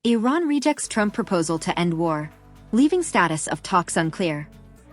Iran rejects Trump proposal to end war, leaving status of talks unclear.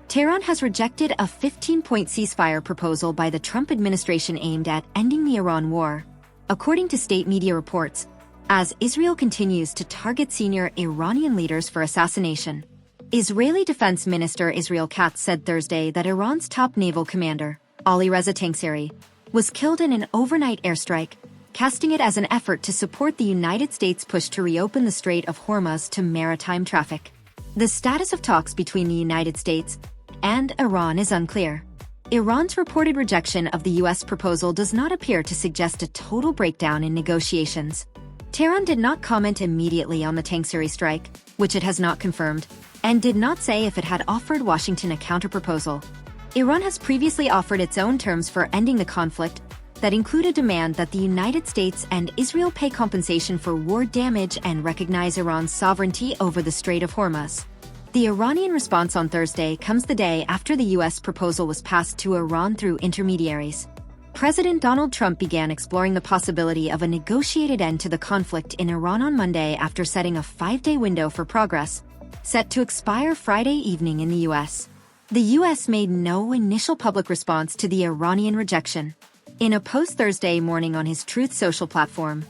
Tehran has rejected a 15-point ceasefire proposal by the Trump administration aimed at ending the Iran war, according to state media reports, as Israel continues to target senior Iranian leaders for assassination. Israeli Defense Minister Israel Katz said Thursday that Iran's top naval commander, Alireza Tangsiri, was killed in an overnight airstrike, casting it as an effort to support the United States' push to reopen the Strait of Hormuz to maritime traffic. The status of talks between the United States and Iran is unclear. Iran's reported rejection of the U.S. proposal does not appear to suggest a total breakdown in negotiations. Tehran did not comment immediately on the Tangsiri strike, which it has not confirmed, and did not say if it had offered Washington a counterproposal. Iran has previously offered its own terms for ending the conflict that include a demand that the United States and Israel pay compensation for war damage and recognize Iran's sovereignty over the Strait of Hormuz. The Iranian response on Thursday comes the day after the U.S. proposal was passed to Iran through intermediaries. President Donald Trump began exploring the possibility of a negotiated end to the conflict in Iran on Monday after setting a 5-day window for progress, set to expire Friday evening in the U.S. The U.S. made no initial public response to the Iranian rejection. In a post Thursday morning on his Truth Social platform,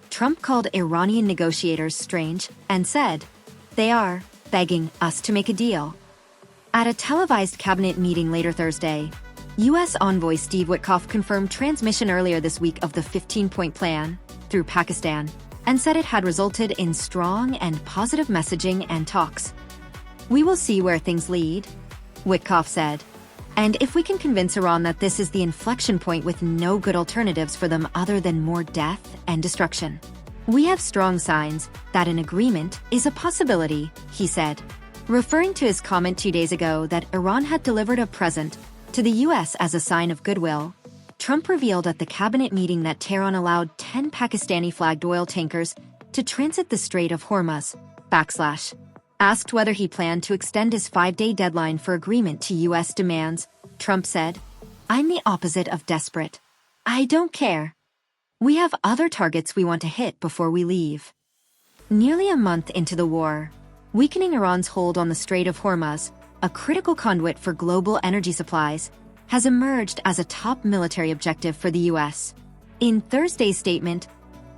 Trump called Iranian negotiators strange and said, "They are begging us to make a deal." At a televised cabinet meeting later Thursday, U.S. Envoy Steve Witkoff confirmed transmission earlier this week of the 15-point plan through Pakistan and said it had resulted in strong and positive messaging and talks. "We will see where things lead," Witkoff said. "And if we can convince Iran that this is the inflection point with no good alternatives for them other than more death and destruction, we have strong signs that an agreement is a possibility," he said. Referring to his comment 2 days ago that Iran had delivered a present to the U.S. as a sign of goodwill, Trump revealed at the cabinet meeting that Tehran allowed 10 Pakistani-flagged oil tankers to transit the Strait of Hormuz, Asked whether he planned to extend his 5-day deadline for agreement to U.S. demands, Trump said, "I'm the opposite of desperate. I don't care. We have other targets we want to hit before we leave." Nearly a month into the war, weakening Iran's hold on the Strait of Hormuz, a critical conduit for global energy supplies, has emerged as a top military objective for the U.S. In Thursday's statement,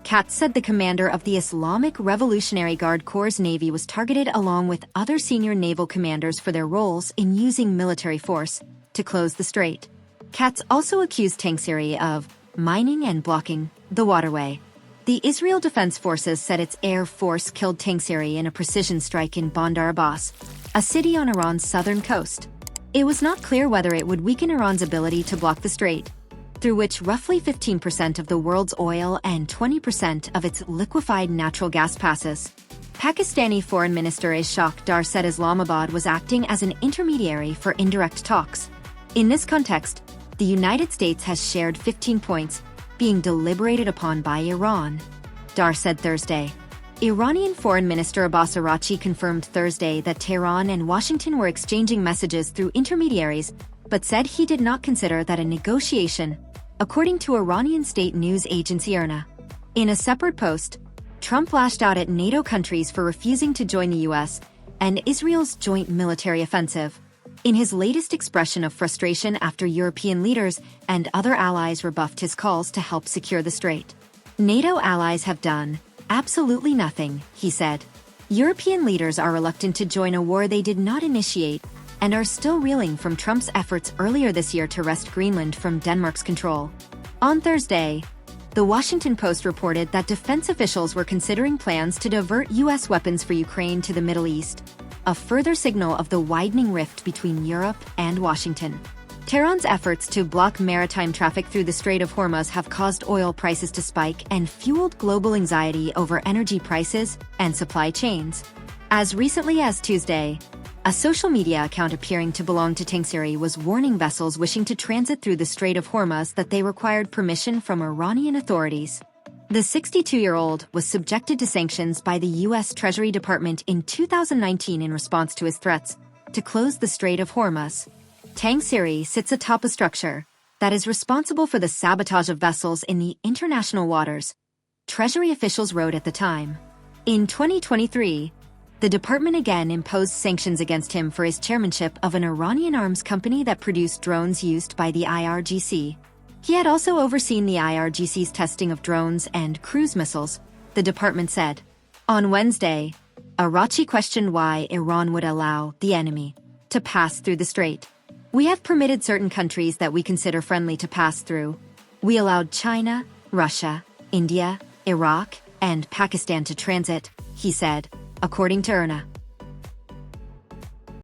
Katz said the commander of the Islamic Revolutionary Guard Corps' Navy was targeted along with other senior naval commanders for their roles in using military force to close the strait. Katz also accused Tangsiri of mining and blocking the waterway. The Israel Defense Forces said its air force killed Tangsiri in a precision strike in Bandar Abbas, a city on Iran's southern coast. It was not clear whether it would weaken Iran's ability to block the strait, through which roughly 15% of the world's oil and 20% of its liquefied natural gas passes. Pakistani Foreign Minister Ishaq Dar said Islamabad was acting as an intermediary for indirect talks. In this context, the United States has shared 15 points being deliberated upon by Iran, Dar said Thursday. Iranian Foreign Minister Abbas Araghchi confirmed Thursday that Tehran and Washington were exchanging messages through intermediaries, but said he did not consider that a negotiation, according to Iranian state news agency IRNA. In a separate post, Trump lashed out at NATO countries for refusing to join the U.S. and Israel's joint military offensive, in his latest expression of frustration after European leaders and other allies rebuffed his calls to help secure the strait. "NATO allies have done absolutely nothing," he said. "European leaders are reluctant to join a war they did not initiate and are still reeling from Trump's efforts earlier this year to wrest Greenland from Denmark's control." On Thursday, The Washington Post reported that defense officials were considering plans to divert U.S. weapons for Ukraine to the Middle East, a further signal of the widening rift between Europe and Washington. Tehran's efforts to block maritime traffic through the Strait of Hormuz have caused oil prices to spike and fueled global anxiety over energy prices and supply chains. As recently as Tuesday, a social media account appearing to belong to Tangsiri was warning vessels wishing to transit through the Strait of Hormuz that they required permission from Iranian authorities. The 62-year-old was subjected to sanctions by the U.S. Treasury Department in 2019 in response to his threats to close the Strait of Hormuz. Tangsiri sits atop a structure that is responsible for the sabotage of vessels in the international waters, Treasury officials wrote at the time. In 2023, the department again imposed sanctions against him for his chairmanship of an Iranian arms company that produced drones used by the IRGC. He had also overseen the IRGC's testing of drones and cruise missiles, the department said. On Wednesday, Araghchi questioned why Iran would allow the enemy to pass through the strait. We have permitted certain countries that we consider friendly to pass through. We allowed China, Russia, India, Iraq, and Pakistan to transit, he said, according to IRNA.